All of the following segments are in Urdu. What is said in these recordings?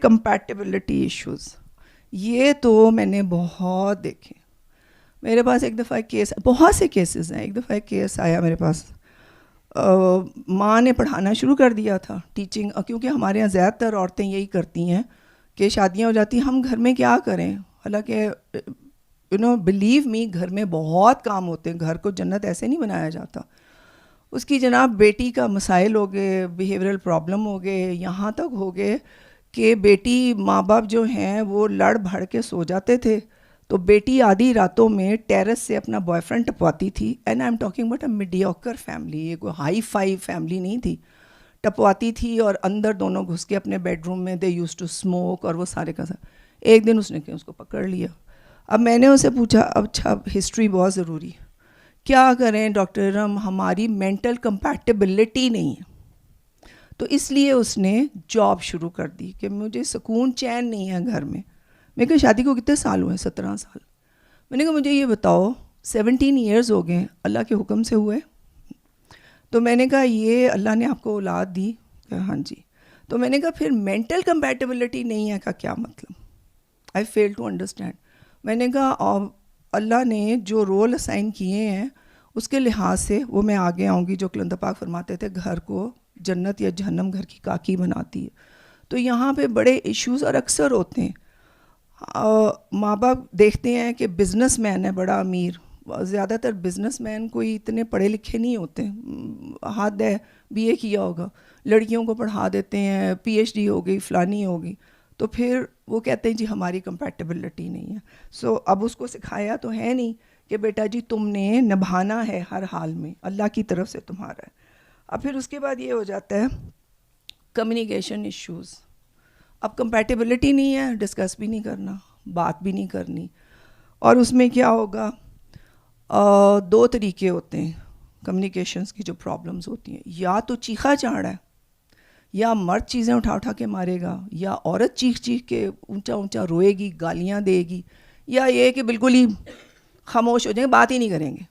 کمپیٹیبلٹی ایشوز یہ تو میں نے بہت دیکھے. میرے پاس ایک دفعہ کیس, بہت سے کیسز ہیں. ایک دفعہ ایک کیس آیا میرے پاس, ماں نے پڑھانا شروع کر دیا تھا ٹیچنگ, کیونکہ ہمارے یہاں زیادہ تر عورتیں یہی کرتی ہیں کہ شادیاں ہو جاتی ہیں, ہم گھر میں کیا کریں. حالانکہ بلیو می, گھر میں بہت کام ہوتے ہیں, گھر کو جنت ایسے نہیں بنایا جاتا. اس کی جناب بیٹی کا مسائل ہو گئے, بیہیورل پرابلم ہو گئے, یہاں تک ہو گئے کہ بیٹی, ماں باپ جو ہیں وہ لڑ بھڑ کے سو جاتے تھے, تو بیٹی آدھی راتوں میں ٹیرس سے اپنا بوائے فرینڈ ٹپواتی تھی. And I am talking about a mediocre family, یہ کوئی ہائی فائی فیملی نہیں تھی. ٹپواتی تھی اور اندر دونوں گھس کے اپنے بیڈ روم میں دے یوز ٹو اسموک اور وہ سارے کا سارا. ایک دن اس نے کہ اس کو پکڑ لیا. اب میں نے اسے پوچھا, اچھا ہسٹری بہت ضروری ہے, کیا کریں ڈاکٹر ارم, ہماری مینٹل کمپیٹیبلٹی نہیں ہے. تو اس لیے اس نے جاب شروع کر دی کہ مجھے سکون چین نہیں ہے گھر میں. میں کہا شادی کو کتنے سال ہوئے؟ 17 سال. میں نے کہا مجھے یہ بتاؤ 17 ایئرز ہو گئے, اللہ کے حکم سے ہوئے؟ تو میں نے کہا یہ اللہ نے آپ کو اولاد دی؟ کہ ہاں جی. تو میں نے کہا پھر مینٹل کمپیٹیبلٹی نہیں ہے کا کیا مطلب؟ آئی فیل ٹو انڈرسٹینڈ. میں نے کہا اللہ نے جو رول اسائن کیے ہیں اس کے لحاظ سے وہ میں آگے آؤں گی, جو کلندر پاک فرماتے تھے گھر کو جنت یا جہنم گھر کی کاکی بناتی ہے. تو یہاں پہ بڑے ایشوز اور اکثر ہوتے ہیں. ماں باپ دیکھتے ہیں کہ بزنس مین ہے بڑا امیر, زیادہ تر بزنس مین کوئی اتنے پڑھے لکھے نہیں ہوتے, حد ہے BA کیا ہوگا, لڑکیوں کو پڑھا دیتے ہیں, PhD ہو گئی, فلانی ہوگی, تو پھر وہ کہتے ہیں جی ہماری کمپیٹیبلٹی نہیں ہے. سو اب اس کو سکھایا تو ہے نہیں کہ بیٹا جی تم نے نبھانا ہے ہر حال میں, اللہ کی طرف سے تمہارا ہے. اب پھر اس کے بعد یہ ہو جاتا ہے کمیونیکیشن ایشوز. اب کمپیٹیبلٹی نہیں ہے, ڈسکس بھی نہیں کرنا, بات بھی نہیں کرنی. اور اس میں کیا ہوگا, 2 طریقے ہوتے ہیں کمیونیکیشنز کی جو پرابلمز ہوتی ہیں. یا تو چیخا چاڑا ہے, یا مرد چیزیں اٹھا اٹھا کے مارے گا, یا عورت چیخ چیخ کے اونچا اونچا روئے گی, گالیاں دے گی, یا یہ کہ بالکل ہی خاموش ہو جائیں گے, بات ہی نہیں کریں گے,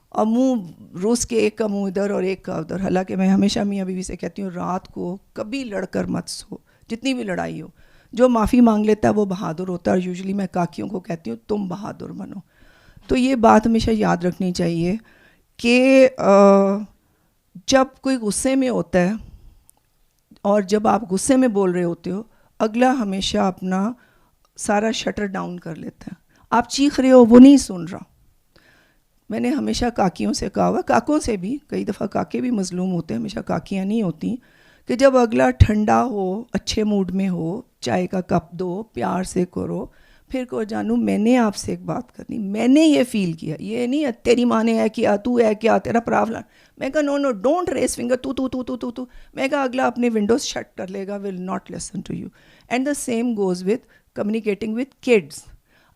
اور منہ روس کے ایک کا منہ ادھر اور ایک کا ادھر. حالانکہ میں ہمیشہ میاں بیوی سے کہتی ہوں رات کو کبھی لڑ کر مت سو, جتنی بھی لڑائی ہو. جو معافی مانگ لیتا ہے وہ بہادر ہوتا ہے, اور یوزلی میں کاکیوں کو کہتی ہوں تم بہادر بنو. تو یہ بات ہمیشہ یاد رکھنی چاہیے کہ جب کوئی غصے میں ہوتا ہے اور جب آپ غصے میں بول رہے ہوتے ہو, اگلا ہمیشہ اپنا سارا شٹر ڈاؤن کر لیتا ہے. آپ چیخ رہے ہو, وہ نہیں سن رہا. میں نے ہمیشہ کاکیوں سے کہا ہوا, کاکوں سے بھی, کئی دفعہ کاکے بھی مظلوم ہوتے ہیں, ہمیشہ کاکیاں نہیں ہوتی, کہ جب اگلا ٹھنڈا ہو, اچھے موڈ میں ہو, چائے کا کپ دو, پیار سے کرو, پھر کو جانو میں نے آپ سے ایک بات کرنی, میں نے یہ فیل کیا, یہ نہیں تیری ماں نے ہے کیا, تو ہے کیا, تیرا پراولا. میں کہا نو ڈونٹ ریز فنگر, تو میں کہا اگلا اپنے ونڈوز شٹ کر لے گا, will not listen to you. And the same goes with communicating with kids.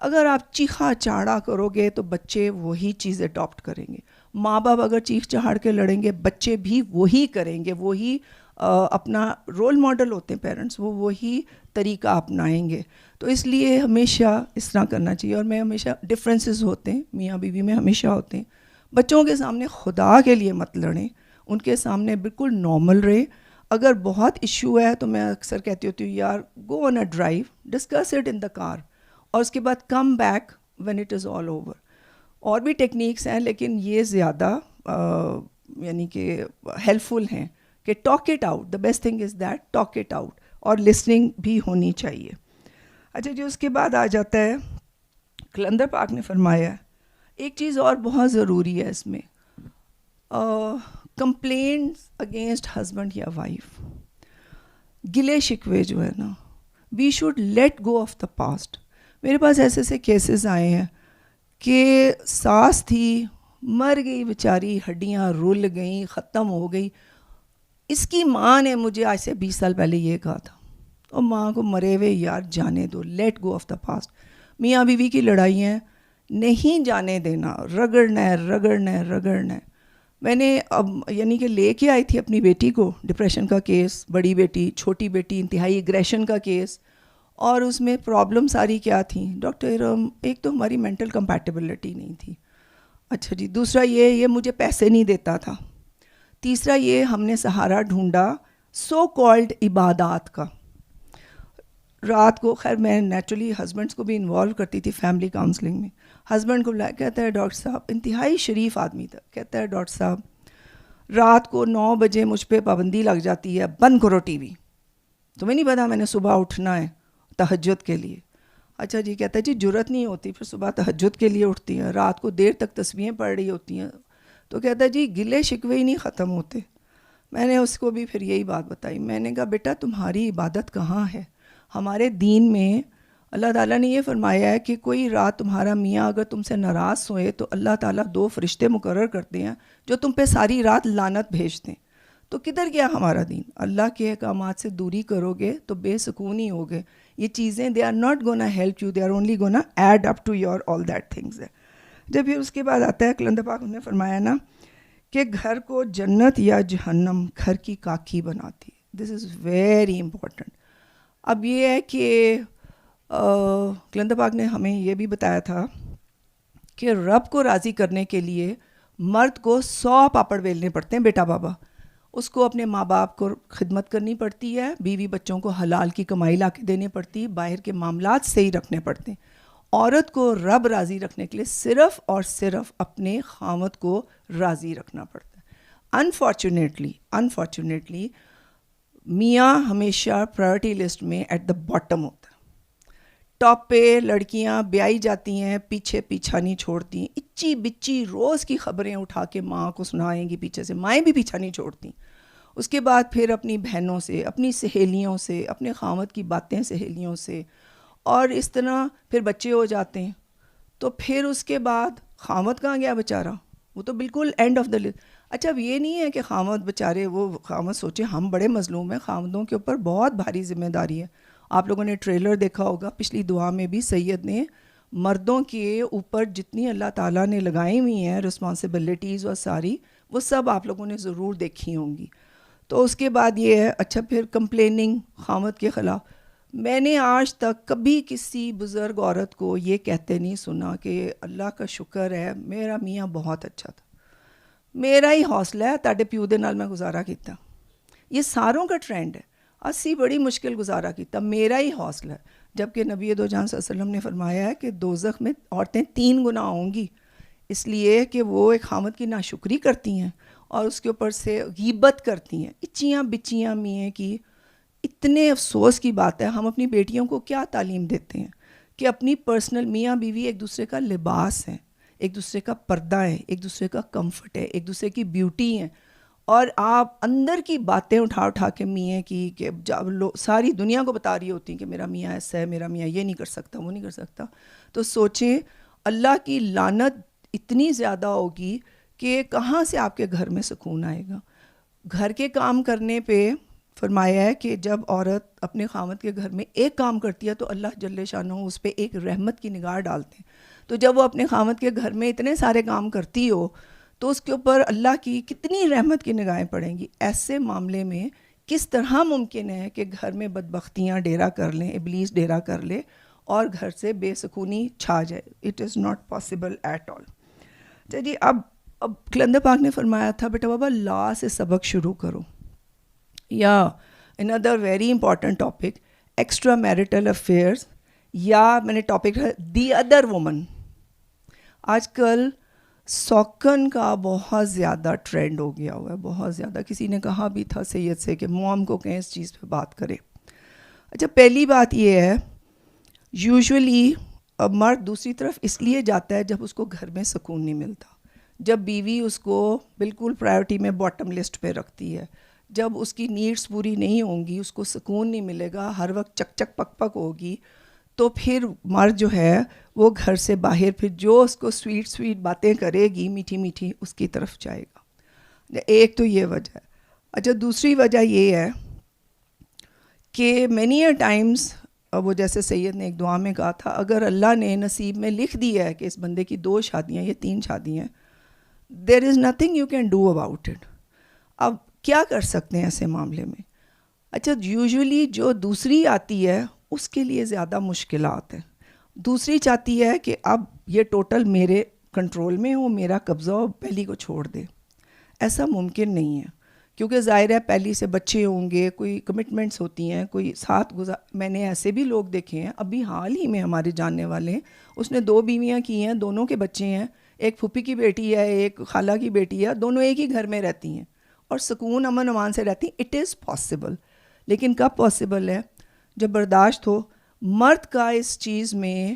اگر آپ چیخا چاڑا کرو گے تو بچے وہی چیز اڈاپٹ کریں گے. ماں باپ اگر چیخ چہاڑ کے لڑیں گے بچے بھی وہی کریں گے, وہی اپنا رول ماڈل ہوتے ہیں پیرنٹس, وہ وہی طریقہ اپنائیں گے. تو اس لیے ہمیشہ اس طرح کرنا چاہیے. اور میں ہمیشہ ڈفرینسز ہوتے ہیں میاں بیوی میں, ہمیشہ ہوتے ہیں. بچوں کے سامنے خدا کے لیے مت لڑیں, ان کے سامنے بالکل نارمل رہے. اگر بہت ایشو ہے تو میں اکثر کہتی ہوتی ہوں یار go on a drive, discuss it in the car, اور اس کے بعد come back when it is all over. اور بھی ٹیکنیکس ہیں لیکن یہ زیادہ یعنی کہ ہیلپ فل ہیں کہ talk it out. The best thing is that talk it out, اور لسننگ بھی ہونی چاہیے. اچھا جی, اس کے بعد آ جاتا ہے کلندر پاک نے فرمایا ایک چیز اور بہت ضروری ہے اس میں, کمپلینٹس اگینسٹ ہسبینڈ یا وائف, گلے شکوے جو ہے نا, we should let go of the past. میرے پاس ایسے ایسے کیسز آئے ہیں کہ ساس تھی, مر گئی بیچاری, ہڈیاں رول گئیں, ختم ہو گئی. اس کی ماں نے مجھے آج سے 20 سال پہلے یہ کہا تھا, اور ماں کو مرے ہوئے یار جانے دو, let go of the past. میاں بیوی کی لڑائیاں نہیں جانے دینا, رگڑنا ہے رگڑنا ہے رگڑنا ہے. میں نے اب یعنی کہ لے کے آئی تھی اپنی بیٹی کو, ڈپریشن کا کیس, بڑی بیٹی, چھوٹی بیٹی, انتہائی اگریشن کا کیس, اور اس میں پرابلم ساری کیا تھیں ڈاکٹر, ایک تو ہماری مینٹل کمپیٹیبلٹی نہیں تھی, اچھا جی, دوسرا یہ مجھے پیسے نہیں دیتا تھا, تیسرا یہ ہم نے سہارا ڈھونڈا سو کالڈ عبادات کا. رات کو خیر میں نیچرلی ہسبینڈس کو بھی انوالو کرتی تھی فیملی کاؤنسلنگ میں. ہسبینڈ کو بلایا, کہتا ہے ڈاکٹر صاحب, انتہائی شریف آدمی تھا, کہتا ہے ڈاکٹر صاحب رات کو 9 بجے مجھ پہ پابندی لگ جاتی ہے, بند کرو ٹی وی, تمہیں نہیں پتا میں نے صبح اٹھنا ہے تہجد کے لیے. اچھا جی, کہتا ہے جی جرت نہیں ہوتی, پھر صبح تہجد کے لیے اٹھتی ہیں, رات کو دیر تک تسبیحیں پڑھ رہی ہوتی ہیں. تو کہتا ہے جی گلے شکوے ہی نہیں ختم ہوتے. میں نے اس کو بھی پھر یہی بات بتائی, میں نے کہا بیٹا تمہاری عبادت کہاں ہے؟ ہمارے دین میں اللہ تعالیٰ نے یہ فرمایا ہے کہ کوئی رات تمہارا میاں اگر تم سے ناراض سوئے تو اللہ تعالیٰ 2 فرشتے مقرر کرتے ہیں جو تم پہ ساری رات لعنت بھیجتے ہیں. تو کدھر گیا ہمارا دین؟ اللہ کے احکامات سے دوری کرو گے تو بے سکون ہی ہوگے. یہ چیزیں they are not gonna help you, they are only gonna add up to your all that things ہے. جب پھر اس کے بعد آتا ہے کلندر پاک نے فرمایا نا کہ گھر کو جنت یا جہنم گھر کی کاکی بناتی ہے. دس از ویری امپورٹنٹ. اب یہ ہے کہ کلندر پاک نے ہمیں یہ بھی بتایا تھا کہ رب کو راضی کرنے کے لیے مرد کو 100 پاپڑ بیلنے پڑتے ہیں بیٹا بابا. اس کو اپنے ماں باپ کو خدمت کرنی پڑتی ہے, بیوی بچوں کو حلال کی کمائی لا کے دینی پڑتی ہے, باہر کے معاملات صحیح رکھنے پڑتے ہیں. عورت کو رب راضی رکھنے کے لیے صرف اور صرف اپنے خاوند کو راضی رکھنا پڑتا ہے. انفارچونیٹلی میاں ہمیشہ پرائرٹی لسٹ میں ایٹ دا باٹم ہوتا ہے. ٹاپ پہ لڑکیاں بیائی جاتی ہیں, پیچھے پیچھا نہیں چھوڑتی, اچی بچی روز کی خبریں اٹھا کے ماں کو سنائیں گی پیچھے سے, مائیں بھی پیچھا نہیں چھوڑتی. اس کے بعد پھر اپنی بہنوں سے, اپنی سہیلیوں سے, اپنے خاوند کی باتیں سہیلیوں سے, اور اس طرح پھر بچے ہو جاتے ہیں. تو پھر اس کے بعد خاوند کہاں گیا بیچارہ, وہ تو بالکل اینڈ آف دا لسٹ. اچھا اب یہ نہیں ہے کہ خاوند بیچارے, وہ خاوند سوچے ہم بڑے مظلوم ہیں, خاوندوں کے اوپر بہت بھاری ذمہ داری ہے. آپ لوگوں نے ٹریلر دیکھا ہوگا, پچھلی دعا میں بھی سید نے مردوں کے اوپر جتنی اللہ تعالیٰ نے لگائی ہوئی ہیں رسپانسبلٹیز اور ساری, وہ سب آپ لوگوں نے ضرور دیکھی ہوں گی. تو اس کے بعد یہ ہے, اچھا پھر کمپلیننگ خاوند کے خلاف. میں نے آج تک کبھی کسی بزرگ عورت کو یہ کہتے نہیں سنا کہ اللہ کا شکر ہے میرا میاں بہت اچھا تھا, میرا ہی حوصلہ ہے تاڈے پیو دے نال میں گزارا کیتا. یہ ساروں کا ٹرینڈ ہے, 80 بڑی مشکل گزارا کیتا, میرا ہی حوصلہ ہے. جبکہ نبی دو جہان صلی اللہ علیہ وسلم نے فرمایا ہے کہ دوزخ میں عورتیں 3 گنا ہوں گی, اس لیے کہ وہ ایک خاوند کی ناشکری کرتی ہیں اور اس کے اوپر سے غیبت کرتی ہیں, اچیاں بچیاں میاں کی. اتنے افسوس کی بات ہے, ہم اپنی بیٹیوں کو کیا تعلیم دیتے ہیں کہ اپنی پرسنل میاں بیوی ایک دوسرے کا لباس ہے, ایک دوسرے کا پردہ ہے, ایک دوسرے کا کمفرٹ ہے, ایک دوسرے کی بیوٹی ہے. اور آپ اندر کی باتیں اٹھا کے میاں کی, کہ جب ساری دنیا کو بتا رہی ہوتی ہیں کہ میرا میاں ایسا ہے, میرا میاں یہ نہیں کر سکتا, وہ نہیں کر سکتا. تو سوچیں اللہ کی لعنت اتنی زیادہ ہوگی کہ کہاں سے آپ کے گھر میں سکون آئے گا. گھر کے کام کرنے پہ فرمایا ہے کہ جب عورت اپنے خاوند کے گھر میں ایک کام کرتی ہے تو اللہ جل شانہ اس پہ ایک رحمت کی نگاہ ڈالتے ہیں. تو جب وہ اپنے خاوند کے گھر میں اتنے سارے کام کرتی ہو تو اس کے اوپر اللہ کی کتنی رحمت کی نگاہیں پڑیں گی. ایسے معاملے میں کس طرح ممکن ہے کہ گھر میں بدبختیاں ڈیرا کر لیں, ابلیس ڈیرا کر لے اور گھر سے بے سکونی چھا جائے. It is not possible at all. جی اب کلندر پاک نے فرمایا تھا بیٹا بابا لا سے سبق شروع کرو. یا اندر very important topic extra marital affairs, یا میں نے ٹاپک ہے دی ادر وومن. آج کل سوکن کا بہت زیادہ ٹرینڈ ہو گیا ہوا ہے, بہت زیادہ. کسی نے کہا بھی تھا سید سے کہ موم کو کہیں اس چیز پہ بات کرے. اچھا پہلی بات یہ ہے, یوزولی مرد دوسری طرف اس لیے جاتا ہے جب اس کو گھر میں سکون نہیں ملتا, جب بیوی اس کو بالکل پرائرٹی میں باٹم لسٹ پہ رکھتی ہے, جب اس کی نیڈس پوری نہیں ہوں گی, اس کو سکون نہیں ملے گا, ہر وقت چک چک پک پک ہوگی, تو پھر مرد جو ہے وہ گھر سے باہر پھر جو اس کو سویٹ باتیں کرے گی میٹھی میٹھی اس کی طرف جائے گا. ایک تو یہ وجہ ہے. اچھا دوسری وجہ یہ ہے کہ مینی اے ٹائمز, وہ جیسے سید نے ایک دعا میں کہا تھا, اگر اللہ نے نصیب میں لکھ دیا ہے کہ اس بندے کی 2 شادیاں یا 3 شادیاں, there is nothing you can do about it. اب کیا کر سکتے ہیں ایسے معاملے میں؟ اچھا یوزولی جو دوسری آتی ہے اس کے لیے زیادہ مشکلات ہیں. دوسری چاہتی ہے کہ اب یہ ٹوٹل میرے کنٹرول میں ہو, میرا قبضہ ہو, پہلی کو چھوڑ دے. ایسا ممکن نہیں ہے, کیونکہ ظاہر ہے پہلی سے بچے ہوں گے, کوئی کمٹمنٹس ہوتی ہیں, کوئی ساتھ میں نے ایسے بھی لوگ دیکھے ہیں ابھی حال ہی میں ہمارے جاننے والے ہیں, اس نے 2 بیویاں کی ہیں, دونوں کے بچے ہیں, ایک پھوپھی کی بیٹی ہے, ایک خالہ کی بیٹی ہے, دونوں ایک ہی گھر میں رہتی ہیں اور سکون امن امان سے رہتی ہیں. It is possible. لیکن کب پاسبل ہے؟ جب برداشت ہو. مرد کا اس چیز میں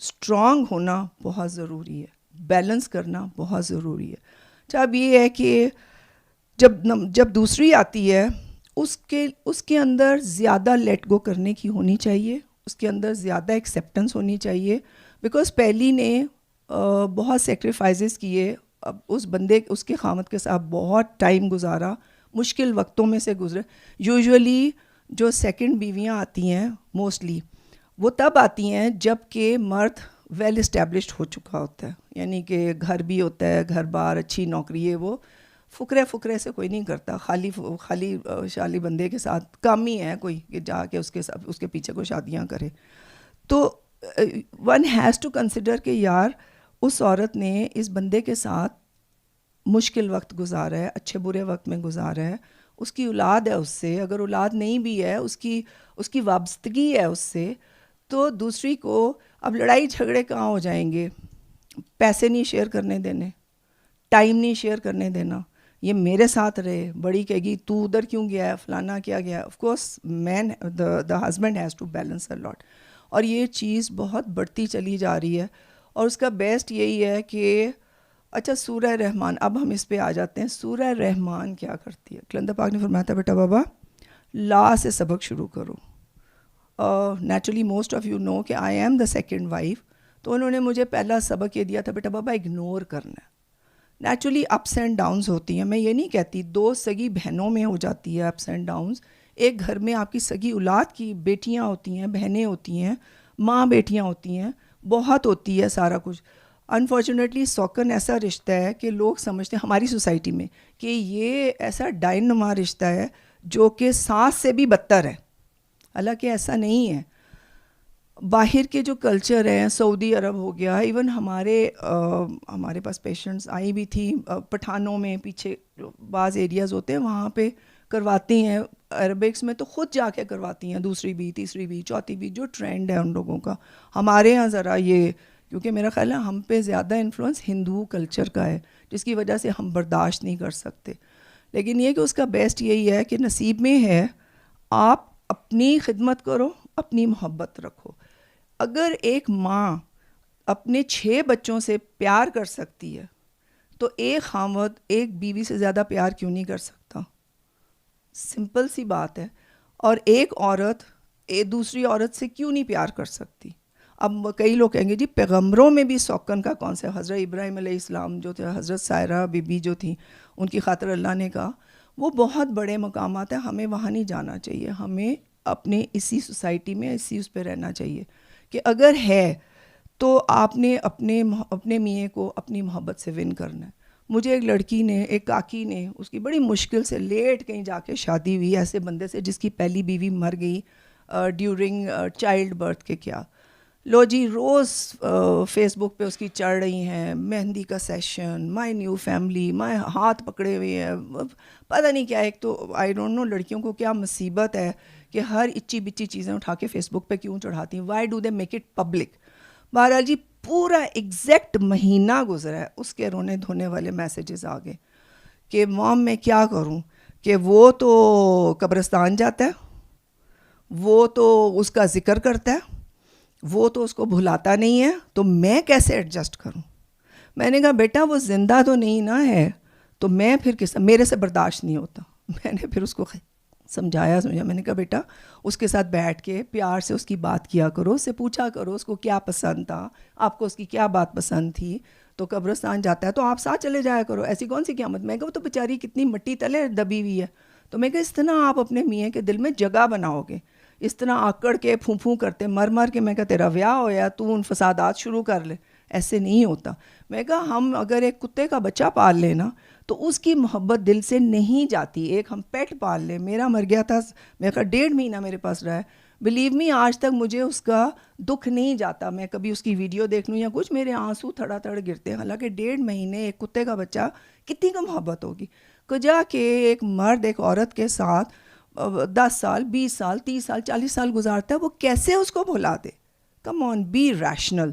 اسٹرانگ ہونا بہت ضروری ہے, بیلنس کرنا بہت ضروری ہے. اچھا اب یہ ہے کہ جب دوسری آتی ہے اس کے اندر زیادہ لیٹ گو کرنے کی ہونی چاہیے, اس کے اندر زیادہ ایکسیپٹنس ہونی چاہیے, بیکاز پہلی نے بہت سیکریفائزز کیے, اب اس کے خامد کے ساتھ بہت ٹائم گزارا, مشکل وقتوں میں سے گزرے. یوزولی جو سیکنڈ بیویاں آتی ہیں موسٹلی وہ تب آتی ہیں جب کہ مرد ویل اسٹیبلشڈ ہو چکا ہوتا ہے, یعنی کہ گھر بھی ہوتا ہے, گھر بار, اچھی نوکری ہے, وہ فقرے سے کوئی نہیں کرتا, خالی شالی بندے کے ساتھ کم ہی ہے کوئی کہ جا کے اس کے پیچھے کوئی شادیاں کرے. تو ون ہیز ٹو کنسیڈر کہ یار اس عورت نے اس بندے کے ساتھ مشکل وقت گزارا ہے, اچھے برے وقت میں گزارا ہے, اس کی اولاد ہے اس سے, اگر اولاد نہیں بھی ہے اس کی وابستگی ہے اس سے, تو دوسری کو اب لڑائی جھگڑے کہاں ہو جائیں گے, پیسے نہیں شیئر کرنے دینے, ٹائم نہیں شیئر کرنے دینا, یہ میرے ساتھ رہے, بڑی کہے گی تو ادھر کیوں گیا ہے, فلانا کیا گیا ہے. Of course the husband has to balance a lot, اور یہ چیز بہت بڑھتی چلی جا رہی ہے. اور اس کا بیسٹ یہی ہے کہ اچھا سورہ رحمان, اب ہم اس پہ آ جاتے ہیں. سورہ رحمان کیا کرتی ہے؟ کلندر پاک نے فرمایا تھا بیٹا بابا لا سے سبق شروع کرو. Naturally most of you know کہ I am the second wife, تو انہوں نے مجھے پہلا سبق یہ دیا تھا بیٹا بابا اگنور کرنا ہے. نیچرلی اپس اینڈ ڈاؤنز ہوتی ہیں, میں یہ نہیں کہتی 2 سگی بہنوں میں ہو جاتی ہے اپس اینڈ ڈاؤنز, ایک گھر میں آپ کی سگی اولاد کی بیٹیاں ہوتی ہیں, بہنیں ہوتی ہیں, ماں بیٹیاں ہوتی ہیں, بہت ہوتی ہے سارا کچھ. انفارچونیٹلی سوکن ایسا رشتہ ہے کہ لوگ سمجھتے ہیں ہماری سوسائٹی میں کہ یہ ایسا ڈائن نما رشتہ ہے جو کہ ساس سے بھی بدتر ہے, حالانکہ ایسا نہیں ہے. باہر کے جو کلچر ہیں, سعودی عرب ہو گیا, ایون ہمارے پاس پیشنٹس آئی بھی تھی پٹھانوں میں, پیچھے بعض ایریاز ہوتے ہیں وہاں پہ کرواتی ہیں, عربکس میں تو خود جا کے کرواتی ہیں, دوسری بھی, تیسری بھی, چوتھی بھی, جو ٹرینڈ ہے ان لوگوں کا. ہمارے ہاں ذرا یہ, کیونکہ میرا خیال ہے ہم پہ زیادہ انفلوئنس ہندو کلچر کا ہے جس کی وجہ سے ہم برداشت نہیں کر سکتے. لیکن یہ کہ اس کا بیسٹ یہی ہے کہ نصیب میں ہے, آپ اپنی خدمت کرو, اپنی محبت رکھو. اگر ایک ماں اپنے 6 بچوں سے پیار کر سکتی ہے تو ایک خاوند ایک بیوی سے زیادہ پیار کیوں نہیں کر سکتا؟ سمپل سی بات ہے. اور ایک عورت دوسری عورت سے کیوں نہیں پیار کر سکتی؟ اب کئی لوگ کہیں گے جی پیغمبروں میں بھی سوکن کا کون سا, حضرت ابراہیم علیہ السلام جو تھے, حضرت سائرہ بی بی جو تھیں, ان کی خاطر اللہ نے کہا. وہ بہت بڑے مقامات ہیں, ہمیں وہاں نہیں جانا چاہیے, ہمیں اپنے اسی سوسائٹی میں اسی اس پہ رہنا چاہیے کہ اگر ہے تو آپ نے اپنے میاں کو اپنی محبت سے ون کرنا ہے. مجھے ایک لڑکی نے, ایک کاکی نے, اس کی بڑی مشکل سے لیٹ کہیں جا کے شادی ہوئی ایسے بندے سے جس کی پہلی بیوی مر گئی ڈیورنگ چائلڈ برتھ کے. کیا لو جی روز فیس بک پہ اس کی چڑھ رہی ہیں, مہندی کا سیشن, مائی نیو فیملی, مائی ہاتھ پکڑے ہوئے ہیں, پتہ نہیں کیا. ایک تو آئی ڈونٹ نو لڑکیوں کو کیا مصیبت ہے کہ ہر اچی بچی چیزیں اٹھا کے فیس بک پہ کیوں چڑھاتی ہیں, why do they make it public. بہرحال جی پورا ایگزیکٹ مہینہ گزرا ہے, اس کے رونے دھونے والے میسیجز آ گئے کہ مام میں کیا کروں, کہ وہ تو قبرستان جاتا ہے, وہ تو اس کا ذکر کرتا ہے, وہ تو اس کو بھلاتا نہیں ہے, تو میں کیسے ایڈجسٹ کروں؟ میں نے کہا بیٹا وہ زندہ تو نہیں نا ہے, تو میں پھر میرے سے برداشت نہیں ہوتا. میں نے پھر اس کو سمجھایا, میں نے کہا بیٹا اس کے ساتھ بیٹھ کے پیار سے اس کی بات کیا کرو, اس سے پوچھا کرو اس کو کیا پسند تھا, آپ کو اس کی کیا بات پسند تھی, تو قبرستان جاتا ہے تو آپ ساتھ چلے جایا کرو, ایسی کون سی قیامت. میں کہا وہ تو بیچاری کتنی مٹی تلے دبی ہوئی ہے. تو میں کہا اس طرح آپ اپنے میاں کے دل میں جگہ بناؤ گے, اس طرح آکڑ کے پھوں کرتے مر کے, میں کہا تیرا بیاہ ہو یا تو ان فسادات شروع کر لے, ایسے نہیں ہوتا. میں کہا ہم اگر ایک کتے کا بچہ پال لیں نا تو اس کی محبت دل سے نہیں جاتی. ایک ہم پیٹ پال لیں, میرا مر گیا تھا, میں کہا 1.5 مہینہ میرے پاس رہا ہے, بلیو می آج تک مجھے اس کا دکھ نہیں جاتا. میں کبھی اس کی ویڈیو دیکھ لوں یا کچھ, میرے آنسو تھڑا تھڑ گرتے ہیں. حالانکہ 1.5 مہینے ایک کتے کا بچہ کتنی کا محبت ہوگی. کجا کہ ایک مرد ایک عورت کے ساتھ 10 سال 20 سال 30 سال 40 سال گزارتا ہے, وہ کیسے اس کو بھلا دے؟ کم آن, بی ریشنل.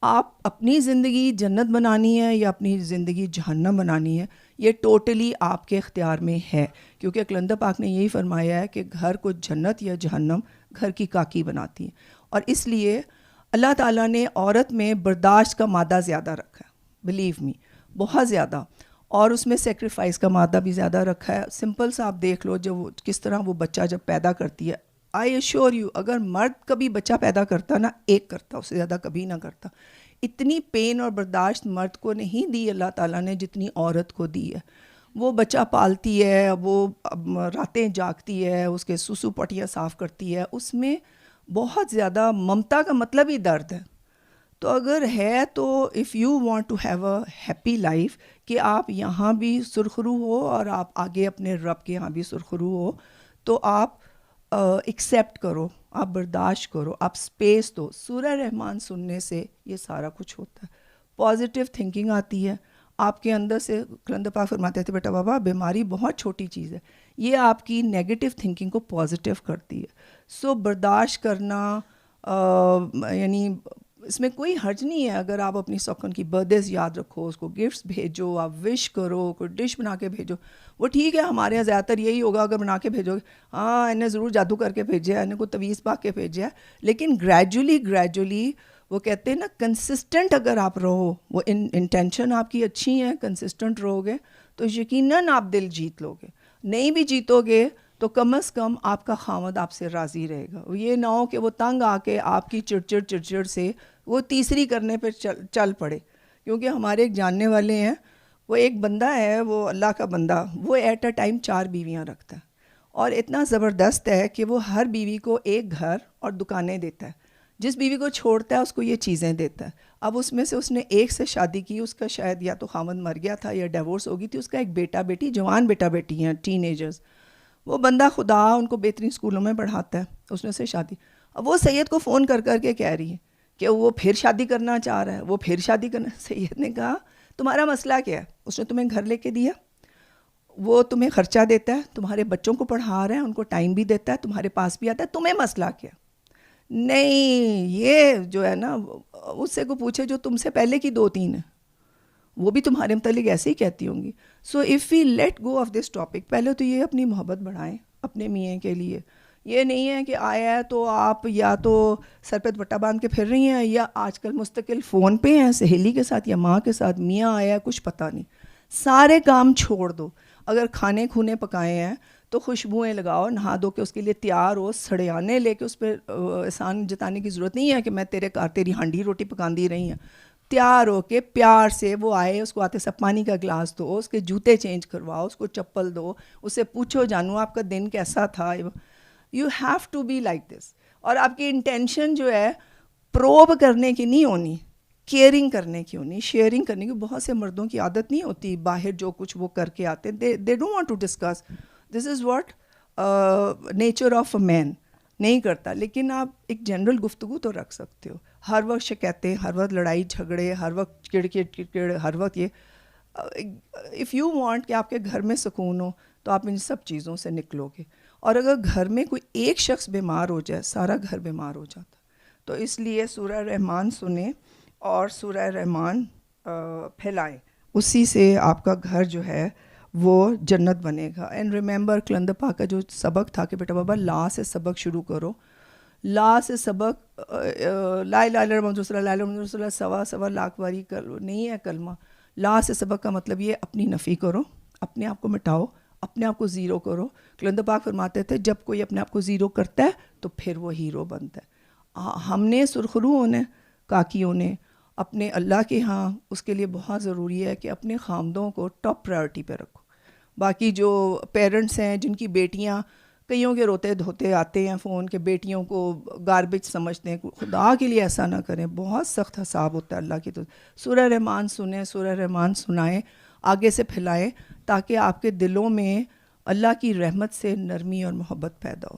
آپ اپنی زندگی جنت بنانی ہے یا اپنی زندگی جہنم بنانی ہے, یہ ٹوٹلی آپ کے اختیار میں ہے, کیونکہ کلندر پاک نے یہی فرمایا ہے کہ گھر کو جنت یا جہنم گھر کی کاکی بناتی ہے. اور اس لیے اللہ تعالیٰ نے عورت میں برداشت کا مادہ زیادہ رکھا ہے, بلیو می, بہت زیادہ, اور اس میں سیکریفائس کا مادہ بھی زیادہ رکھا ہے. سمپل سا آپ دیکھ لو جو کس طرح وہ بچہ جب پیدا کرتی ہے, آئی ایشور یو, اگر مرد کبھی بچہ پیدا کرتا نا, ایک کرتا, اس سے زیادہ کبھی نہ کرتا. اتنی پین اور برداشت مرد کو نہیں دی اللہ تعالیٰ نے جتنی عورت کو دی ہے. وہ بچہ پالتی ہے, وہ راتیں جاگتی ہے, اس کے سوسو پٹیاں صاف کرتی ہے, اس میں بہت زیادہ ممتا کا مطلب ہی درد ہے. تو اگر ہے تو if you want to have a happy life, کہ آپ یہاں بھی سرخرو ہو اور آپ آگے اپنے رب کے یہاں بھی سرخرو ہو, تو آپ ایکسیپٹ کرو, آپ برداشت کرو, آپ اسپیس دو. سورہ رحمان سننے سے یہ سارا کچھ ہوتا ہے. پازیٹیو تھنکنگ آتی ہے آپ کے اندر سے. کلندر پاک فرماتے تھے بیٹا بابا بیماری بہت چھوٹی چیز ہے, یہ آپ کی نیگیٹو تھنکنگ کو پازیٹیو کرتی ہے. سو برداشت کرنا یعنی اس میں کوئی حرج نہیں ہے. اگر آپ اپنی سوکن کی برتھ یاد رکھو, اس کو گفٹس بھیجو, آپ وش کرو, کوئی ڈش بنا کے بھیجو, وہ ٹھیک ہے. ہمارے یہاں زیادہ تر یہی ہوگا, اگر بنا کے بھیجو گے, ہاں انہیں ضرور جادو کر کے بھیجا ہے, انہیں کوئی تویز پا کے بھیجا ہے. لیکن گریجولی وہ کہتے ہیں نا, کنسسٹنٹ اگر آپ رہو, وہ انٹینشن آپ کی اچھی ہیں, کنسسٹنٹ رہو گے تو یقیناً آپ دل جیت لو گے. نہیں بھی جیتو گے تو کم از کم آپ کا خاوند آپ سے راضی رہے گا. یہ نہ ہو کہ وہ تنگ آ کے آپ کی چڑچڑ سے وہ تیسری کرنے پہ چل پڑے. کیونکہ ہمارے ایک جاننے والے ہیں, وہ ایک بندہ ہے, وہ اللہ کا بندہ, وہ ایٹ اے ٹائم 4 بیویاں رکھتا ہے, اور اتنا زبردست ہے کہ وہ ہر بیوی کو ایک گھر اور دکانیں دیتا ہے. جس بیوی کو چھوڑتا ہے اس کو یہ چیزیں دیتا ہے. اب اس میں سے اس نے ایک سے شادی کی, اس کا شاید یا تو خاوند مر گیا تھا یا ڈیورس ہو گئی تھی, اس کا ایک بیٹا بیٹی, جوان بیٹا بیٹی ہیں, ٹین ایجرز. وہ بندہ خدا ان کو بہترین اسکولوں میں پڑھاتا ہے, اس نے سے شادی. اب وہ سید کو فون کر کے کہہ رہی ہے کہ وہ پھر شادی کرنا چاہ رہا ہے, وہ پھر شادی کرنا. سید نے کہا تمہارا مسئلہ کیا ہے؟ اس نے تمہیں گھر لے کے دیا, وہ تمہیں خرچہ دیتا ہے, تمہارے بچوں کو پڑھا رہا ہے, ان کو ٹائم بھی دیتا ہے, تمہارے پاس بھی آتا ہے, تمہیں مسئلہ کیا؟ نہیں, یہ جو ہے نا, اس سے کو پوچھے جو تم سے پہلے کی 2-3 ہیں, وہ بھی تمہارے متعلق ایسے ہی کہتی ہوں گی. So if we let go of this topic, پہلے تو یہ اپنی محبت بڑھائیں اپنے میاں کے لیے. یہ نہیں ہے کہ آیا ہے تو آپ یا تو سر پہ دوپٹہ باندھ کے پھر رہی ہیں, یا آج کل مستقل فون پہ ہیں سہیلی کے ساتھ یا ماں کے ساتھ, میاں آیا ہے کچھ پتہ نہیں. سارے کام چھوڑ دو. اگر کھانے پکائے ہیں تو خوشبوئیں لگاؤ, نہا دو کے اس کے لیے تیار ہو, سڑیانے لے کے اس پہ احسان جتانے کی ضرورت نہیں ہے کہ میں تیری ہانڈی روٹی پکاندی رہی ہیں. تیار ہو کے پیار سے وہ آئے, اس کو آتے سب پانی کا گلاس دو, اس کے جوتے چینج کرواؤ, اس کو چپل دو, اس سے پوچھو جانو آپ کا دن کیسا تھا. You have to be like this. اور آپ کی انٹینشن جو ہے پروب کرنے کی نہیں ہونی, کیئرنگ کرنے کی ہونی, شیئرنگ کرنے کی. بہت سے مردوں کی عادت نہیں ہوتی, باہر جو کچھ وہ کر کے آتے ہیں, they don't want to discuss. This is what nature of a man, نہیں کرتا. لیکن آپ ایک جنرل گفتگو تو رکھ سکتے ہو. ہر وقت شکایتیں, ہر وقت لڑائی جھگڑے, ہر وقت کڑ, ہر وقت یہ. اف یو وانٹ کہ آپ کے گھر میں سکون ہو تو آپ ان سب چیزوں سے نکلو گے. اور اگر گھر میں کوئی ایک شخص بیمار ہو جائے, سارا گھر بیمار ہو جاتا. تو اس لیے سورہ رحمان سنیں اور سورہ رحمان پھیلائیں, اسی سے آپ کا گھر جو ہے وہ جنت بنے گا. اینڈ ریممبر کلندر پاک کا جو سبق تھا کہ بیٹا بابا لا سے سبق شروع کرو. لا سے سبق لا الہ الا اللہ محمد رسول اللہ, لا الہ الا اللہ محمد رسول اللہ سوا لاکھ باری نہیں ہے کلمہ. لا سے سبق کا مطلب یہ اپنی نفی کرو, اپنے آپ کو مٹاؤ, اپنے آپ کو زیرو کرو. کلندر پاک فرماتے تھے جب کوئی اپنے آپ کو زیرو کرتا ہے تو پھر وہ ہیرو بنتا ہے. ہم نے سرخرو ہونے, کاکی ہونے اپنے اللہ کے ہاں, اس کے لیے بہت ضروری ہے کہ اپنے خامدوں کو ٹاپ پرائرٹی پہ رکھو. باقی جو پیرنٹس ہیں جن کی بیٹیاں, کئیوں کے روتے دھوتے آتے ہیں فون کے, بیٹیوں کو گاربیج سمجھتے ہیں, خدا کے لیے ایسا نہ کریں, بہت سخت حساب ہوتا ہے اللہ کی. تو سورہ رحمان سنیں, سورہ رحمان سنائیں, آگے سے پھیلائیں, تاکہ آپ کے دلوں میں اللہ کی رحمت سے نرمی اور محبت پیدا ہو.